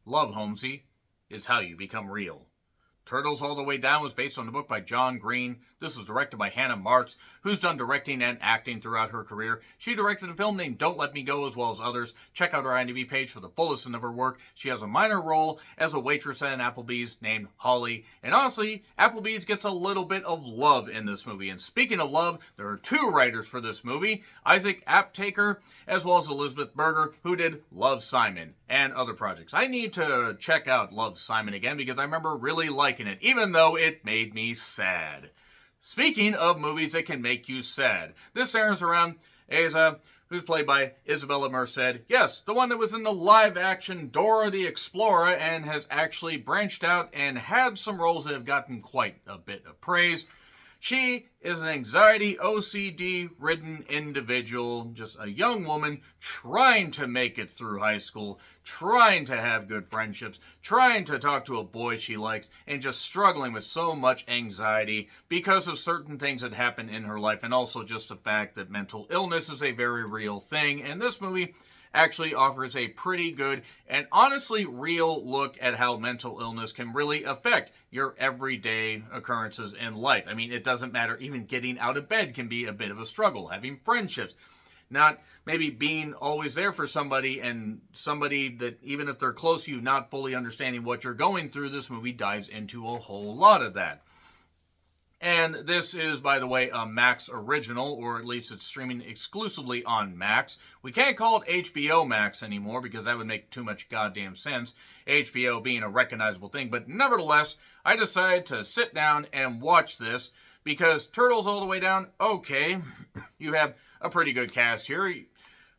Love, Holmesy, is how you become real. Turtles All the Way Down was based on a book by John Green. This was directed by Hannah Marks, who's done directing and acting throughout her career. She directed a film named Don't Let Me Go, as well as others. Check out her IMDb page for the full list of her work. She has a minor role as a waitress at an Applebee's named Holly. And honestly, Applebee's gets a little bit of love in this movie. And speaking of love, there are two writers for this movie, Isaac Aptaker, as well as Elizabeth Berger, who did Love, Simon and other projects. I need to check out Love, Simon again because I remember really liking it, even though it made me sad. Speaking of movies that can make you sad, this centers around Asa, who's played by Isabella Merced. Yes, the one that was in the live-action Dora the Explorer and has actually branched out and had some roles that have gotten quite a bit of praise. She is an anxiety, OCD-ridden individual, just a young woman trying to make it through high school, trying to have good friendships, trying to talk to a boy she likes, and just struggling with so much anxiety because of certain things that happen in her life, and also just the fact that mental illness is a very real thing. And this movie actually offers a pretty good and honestly real look at how mental illness can really affect your everyday occurrences in life. I mean, it doesn't matter. Even getting out of bed can be a bit of a struggle. Having friendships, not maybe being always there for somebody, and somebody that even if they're close to you, not fully understanding what you're going through. This movie dives into a whole lot of that. And this is, by the way, a Max original, or at least it's streaming exclusively on Max. We can't call it HBO Max anymore because that would make too much goddamn sense, HBO being a recognizable thing. But nevertheless, I decided to sit down and watch this because Turtles All the Way Down, okay, you have a pretty good cast here.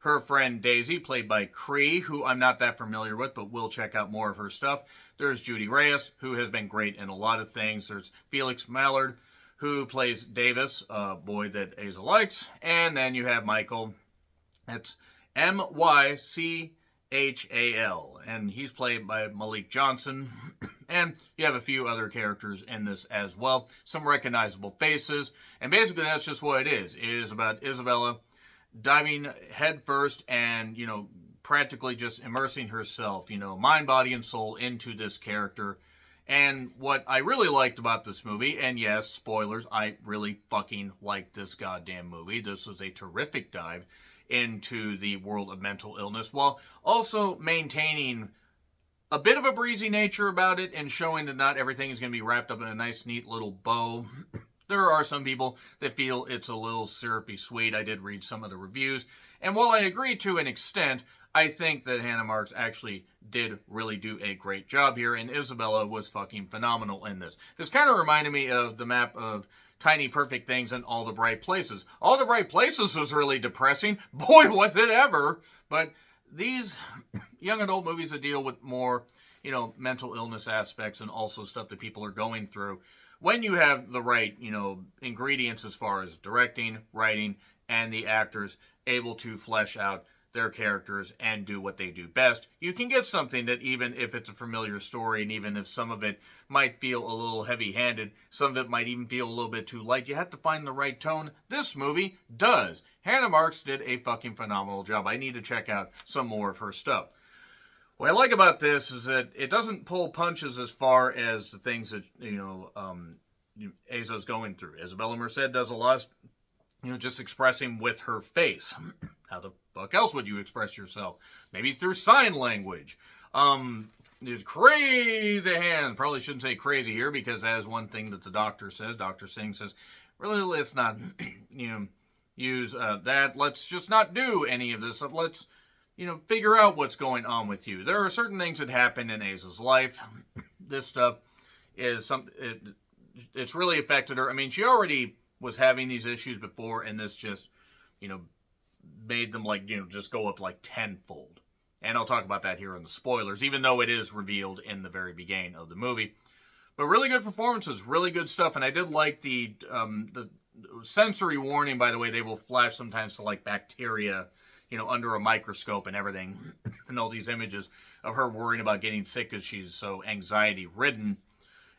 Her friend Daisy, played by Cree, who I'm not that familiar with, but will check out more of her stuff. There's Judy Reyes, who has been great in a lot of things. There's Felix Mallard, who plays Davis, a boy that Asa likes. And then you have Michael. It's Mychal. And he's played by Malik Johnson. And you have a few other characters in this as well. Some recognizable faces. And basically that's just what it is. It is about Isabella diving headfirst and, practically just immersing herself, mind, body, and soul into this character. And what I really liked about this movie, and yes, spoilers, I really fucking liked this goddamn movie. This was a terrific dive into the world of mental illness, while also maintaining a bit of a breezy nature about it and showing that not everything is going to be wrapped up in a nice, neat little bow. There are some people that feel it's a little syrupy sweet. I did read some of the reviews. And while I agree to an extent, I think that Hannah Marks actually did really do a great job here, and Isabella was fucking phenomenal in this. This kind of reminded me of the map of Tiny Perfect Things and All the Bright Places. All the Bright Places was really depressing. Boy, was it ever! But these young adult movies that deal with more, mental illness aspects and also stuff that people are going through, when you have the right, ingredients as far as directing, writing, and the actors able to flesh out their characters and do what they do best, you can get something that, even if it's a familiar story, and even if some of it might feel a little heavy-handed, some of it might even feel a little bit too light, you have to find the right tone. This movie does. Hannah Marks did a fucking phenomenal job. I need to check out some more of her stuff. What I like about this is that it doesn't pull punches as far as the things that, Asa's going through. Isabella Merced does a lot, just expressing with her face. How the fuck else would you express yourself? Maybe through sign language. There's crazy hands. Probably shouldn't say crazy here because that is one thing that the doctor says. Dr. Singh says, really, let's not, use that. Let's just not do any of this. Let's, figure out what's going on with you. There are certain things that happen in Asa's life. This stuff is something, it's really affected her. I mean, she already was having these issues before, and this just, made them just go up like tenfold. And I'll talk about that here in the spoilers, even though it is revealed in the very beginning of the movie. But really good performances, really good stuff. And I did like the sensory warning, by the way. They will flash sometimes to bacteria, under a microscope and everything. And all these images of her worrying about getting sick because she's so anxiety-ridden.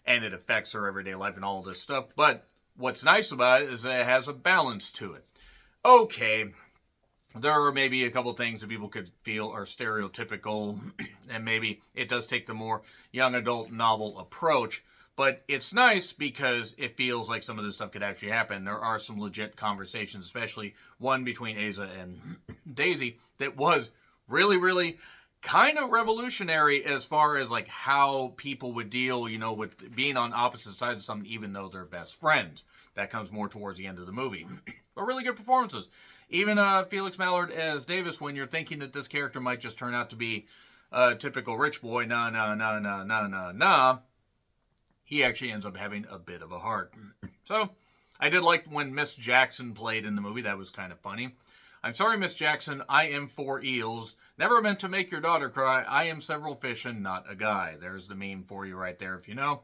And it affects her everyday life and all this stuff. But what's nice about it is that it has a balance to it. Okay, there are maybe a couple things that people could feel are stereotypical, and maybe it does take the more young adult novel approach. But it's nice because it feels like some of this stuff could actually happen. There are some legit conversations, especially one between Aza and Daisy, that was really, really kind of revolutionary as far as like how people would deal, with being on opposite sides of something, even though they're best friends. That comes more towards the end of the movie. But really good performances. Even Felix Mallard as Davis, when you're thinking that this character might just turn out to be a typical rich boy, he actually ends up having a bit of a heart. So, I did like when Miss Jackson played in the movie. That was kind of funny. I'm sorry, Miss Jackson, I am 4 eels. Never meant to make your daughter cry. I am several fish and not a guy. There's the meme for you right there, if you know.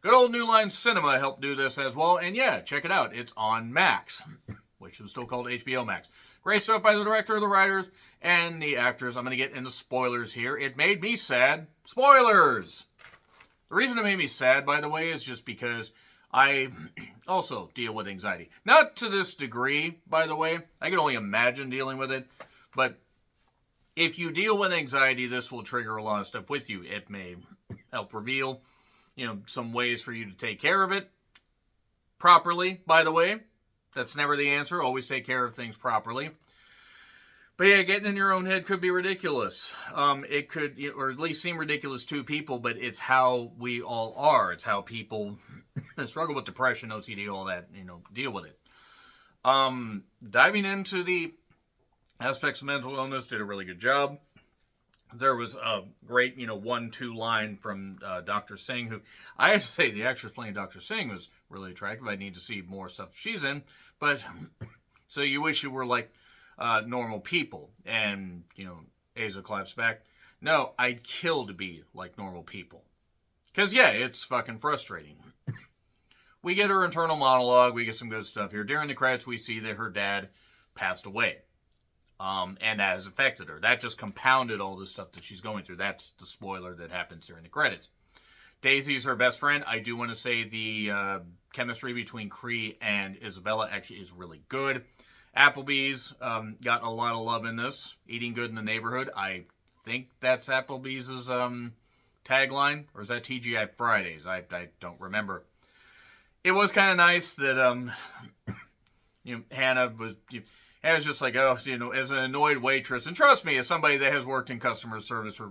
Good old New Line Cinema helped do this as well. And yeah, check it out. It's on Max, which was still called HBO Max. Great stuff by the director, the writers, and the actors. I'm going to get into spoilers here. It made me sad. Spoilers! The reason it made me sad, by the way, is just because I also deal with anxiety. Not to this degree, by the way. I can only imagine dealing with it. But if you deal with anxiety, this will trigger a lot of stuff with you. It may help reveal, some ways for you to take care of it properly, by the way. That's never the answer. Always take care of things properly. But yeah, getting in your own head could be ridiculous. It could, or at least seem ridiculous to people, but it's how we all are. It's how people struggle with depression, OCD, all that, deal with it. Diving into the aspects of mental illness, did a really good job. There was a great, 1-2 line from Dr. Singh, who I have to say the actress playing Dr. Singh was really attractive. I need to see more stuff she's in. But so you wish you were like normal people. And, Aza claps back. No, I'd kill to be like normal people. Because, yeah, it's fucking frustrating. We get her internal monologue. We get some good stuff here. During the credits, we see that her dad passed away. And that has affected her. That just compounded all the stuff that she's going through. That's the spoiler that happens during the credits. Daisy's her best friend. I do want to say the chemistry between Cree and Isabella actually is really good. Applebee's got a lot of love in this. Eating good in the neighborhood. I think that's Applebee's tagline. Or is that TGI Fridays? I don't remember. It was kind of nice that Hannah was... I was just like, as an annoyed waitress, and trust me, as somebody that has worked in customer service for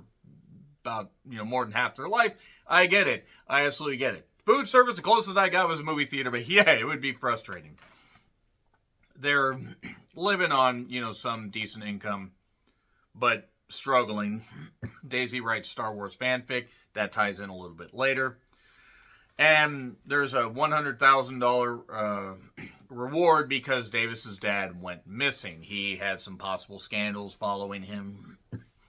about, more than half their life, I get it. I absolutely get it. Food service, the closest I got was a movie theater, but yeah, it would be frustrating. They're living on, some decent income, but struggling. Daisy writes Star Wars fanfic. That ties in a little bit later. And there's a $100,000 reward because Davis's dad went missing. He had some possible scandals following him.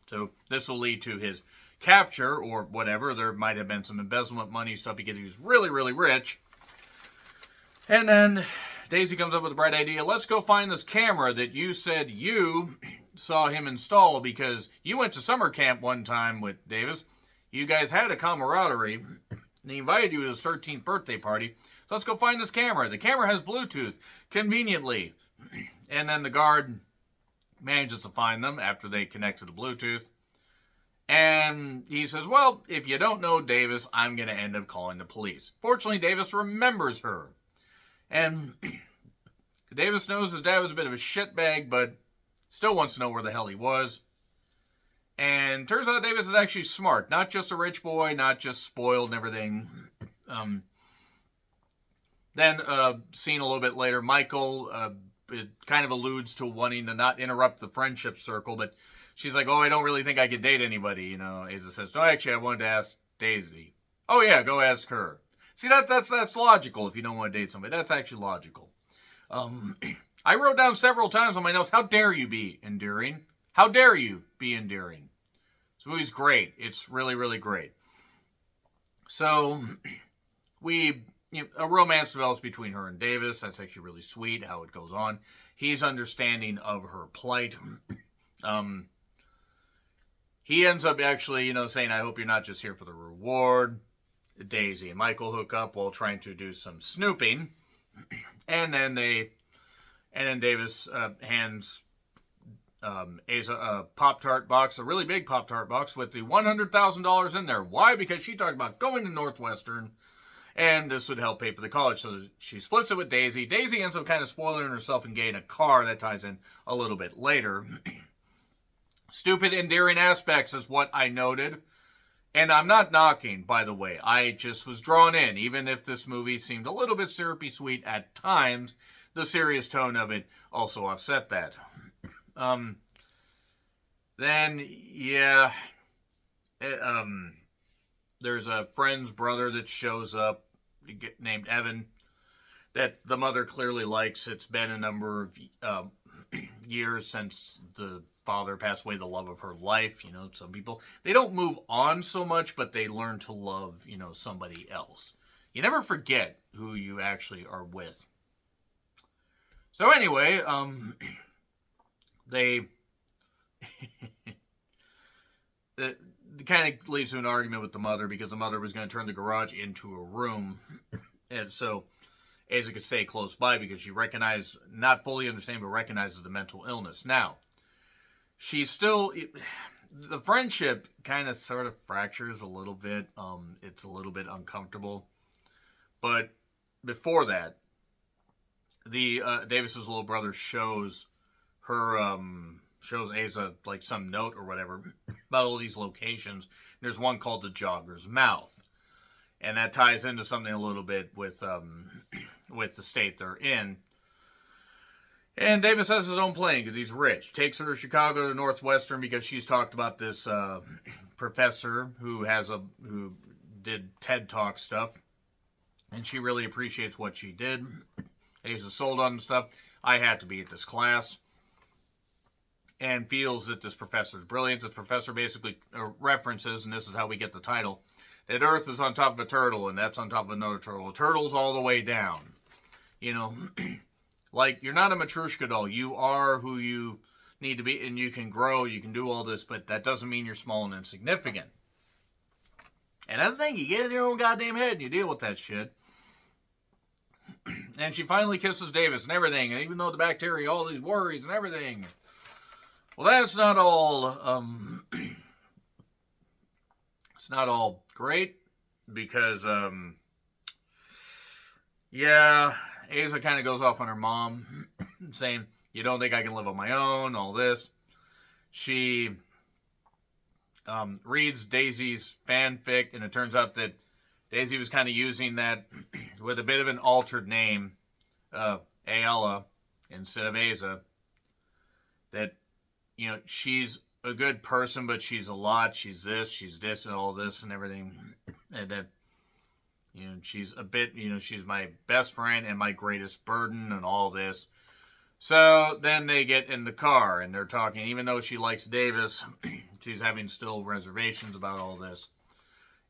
So this will lead to his capture or whatever. There might have been some embezzlement money stuff because he was really, really rich. And then Daisy comes up with a bright idea. Let's go find this camera that you said you saw him install because you went to summer camp one time with Davis. You guys had a camaraderie. And he invited you to his 13th birthday party. So let's go find this camera. The camera has Bluetooth, conveniently. And then the guard manages to find them after they connect to the Bluetooth. And he says, well, if you don't know Davis, I'm going to end up calling the police. Fortunately, Davis remembers her. And Davis knows his dad was a bit of a shitbag, but still wants to know where the hell he was. And turns out Davis is actually smart. Not just a rich boy, not just spoiled and everything. Then, seen a little bit later, Michael it kind of alludes to wanting to not interrupt the friendship circle, but she's like, oh, I don't really think I could date anybody. Aza says, no, actually, I wanted to ask Daisy. Oh, yeah, go ask her. See, that's logical if you don't want to date somebody. That's actually logical. I wrote down several times on my notes, how dare you be endearing? How dare you be endearing? This movie's great. It's really, really great. So, a romance develops between her and Davis. That's actually really sweet how it goes on. He's understanding of her plight. He ends up actually, saying, I hope you're not just here for the reward. Daisy and Michael hook up while trying to do some snooping. And then Davis hands a Pop-Tart box, a really big Pop-Tart box with the $100,000 in there. Why? Because she talked about going to Northwestern, and this would help pay for the college. So she splits it with Daisy. Daisy ends up kind of spoiling herself and getting a car. That ties in a little bit later. Stupid, endearing aspects is what I noted. And I'm not knocking, by the way. I just was drawn in. Even if this movie seemed a little bit syrupy sweet at times, the serious tone of it also offset that. Then, yeah, there's a friend's brother that shows up named Evan that the mother clearly likes. It's been a number of years since the father passed away, the love of her life. You know, some people, they don't move on so much, but they learn to love, you know, somebody else. You never forget who you actually are with. So anyway, it kind of leads to an argument with the mother because the mother was going to turn the garage into a room. And so Asa could stay close by because she recognized, not fully understand, but recognizes the mental illness. Now, she's still, the friendship kind of sort of fractures a little bit. It's a little bit uncomfortable. But before that, Davis's little brother shows Asa like some note or whatever about all these locations. There's one called the Jogger's Mouth. And that ties into something a little bit with the state they're in. And Davis has his own plane because he's rich. Takes her to Chicago to Northwestern because she's talked about this professor who did TED Talk stuff. And she really appreciates what she did. Asa sold on the stuff. I had to be at this class. And feels that this professor is brilliant. This professor basically references, and this is how we get the title, that Earth is on top of a turtle, and that's on top of another turtle. The turtle's all the way down. You know, like, you're not a Matryoshka doll. You are who you need to be, and you can grow, you can do all this, but that doesn't mean you're small and insignificant. And that's the thing, you get in your own goddamn head, and you deal with that shit. And she finally kisses Davis and everything, and even though the bacteria, all these worries and everything. Well, that's not all, it's not all great, because, yeah, Asa kind of goes off on her mom, saying, you don't think I can live on my own, all this. She reads Daisy's fanfic, and it turns out that Daisy was kind of using that with a bit of an altered name, Ayala, instead of Asa, that, you know, she's a good person, but she's a lot. She's this, and all this, and everything. And that, you know, she's a bit, you know, she's my best friend and my greatest burden and all this. So then they get in the car, and they're talking. Even though she likes Davis, she's having still reservations about all this.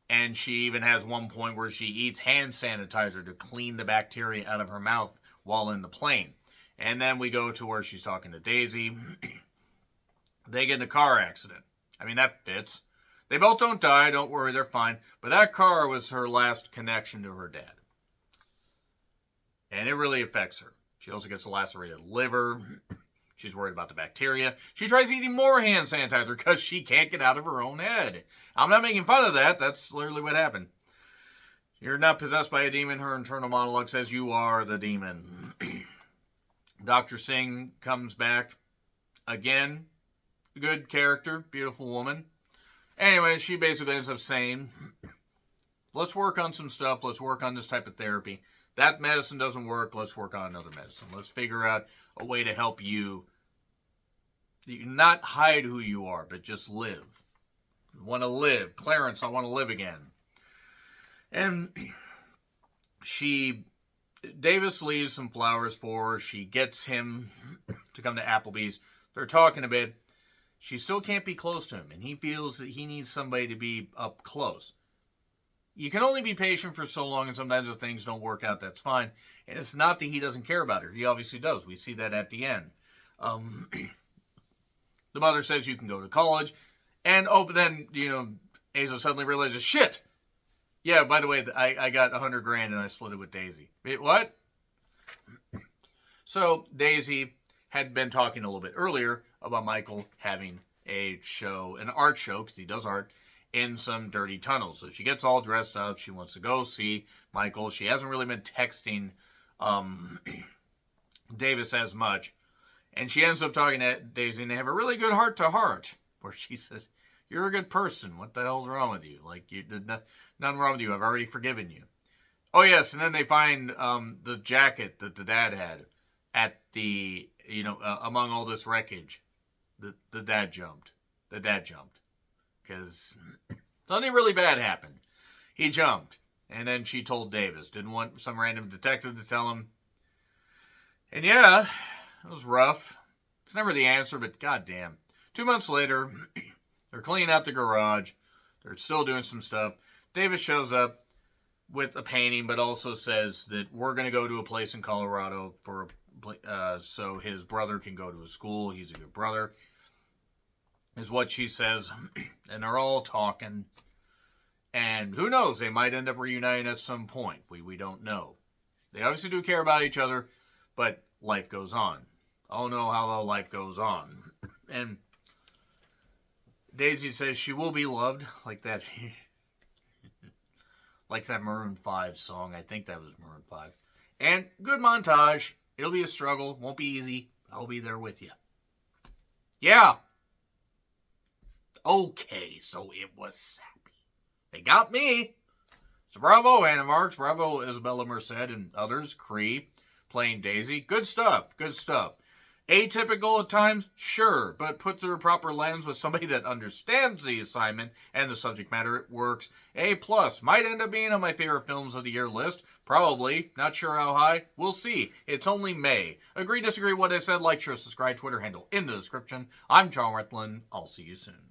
And she even has one point where she eats hand sanitizer to clean the bacteria out of her mouth while in the plane. And then we go to where she's talking to Daisy. They get in a car accident. I mean, that fits. They both don't die. Don't worry, they're fine. But that car was her last connection to her dad. And it really affects her. She also gets a lacerated liver. She's worried about the bacteria. She tries eating more hand sanitizer because she can't get out of her own head. I'm not making fun of that. That's literally what happened. You're not possessed by a demon. Her internal monologue says you are the demon. Dr. Singh comes back again. Good character. Beautiful woman. Anyway, she basically ends up saying, let's work on some stuff. Let's work on this type of therapy. That medicine doesn't work. Let's work on another medicine. Let's figure out a way to help you not hide who you are, but just live. You want to live. Clarence, I want to live again. And Davis leaves some flowers for her. She gets him to come to Applebee's. They're talking a bit. She still can't be close to him, and he feels that he needs somebody to be up close. You can only be patient for so long, and sometimes if things don't work out, that's fine. And it's not that he doesn't care about her. He obviously does. We see that at the end. The mother says you can go to college. And, but then, you know, Asa suddenly realizes, shit! Yeah, by the way, I got $100,000 and I split it with Daisy. Wait, what? So, Daisy had been talking a little bit earlier about Michael having a show, an art show, because he does art, in some dirty tunnels. So she gets all dressed up. She wants to go see Michael. She hasn't really been texting Davis as much. And she ends up talking to Daisy, and they have a really good heart-to-heart, where she says, "You're a good person. What the hell's wrong with you? Like, you did nothing wrong with you. I've already forgiven you." Oh, yes, and then they find the jacket that the dad had at the, among all this wreckage. The dad jumped. The dad jumped. Because something really bad happened. He jumped. And then she told Davis. Didn't want some random detective to tell him. And yeah, it was rough. It's never the answer, but goddamn. 2 months later, they're cleaning out the garage. They're still doing some stuff. Davis shows up with a painting, but also says that we're going to go to a place in Colorado for so his brother can go to a school. He's a good brother, is what she says. And they're all talking. And who knows? They might end up reuniting at some point. We don't know. They obviously do care about each other, but life goes on. Oh no, how life goes on. And Daisy says she will be loved, like that. Like that Maroon 5 song. I think that was Maroon 5. And good montage. It'll be a struggle. Won't be easy. I'll be there with you. Yeah. Okay, so it was sappy. They got me. So bravo, Hannah Marks. Bravo, Isabella Merced and others. Cree playing Daisy. Good stuff. Good stuff. Atypical at times? Sure. But put through a proper lens with somebody that understands the assignment and the subject matter, it works. A+. Might end up being on my favorite films of the year list. Probably. Not sure how high. We'll see. It's only May. Agree, disagree what I said. Like, share, subscribe, Twitter handle in the description. I'm John Retlin. I'll see you soon.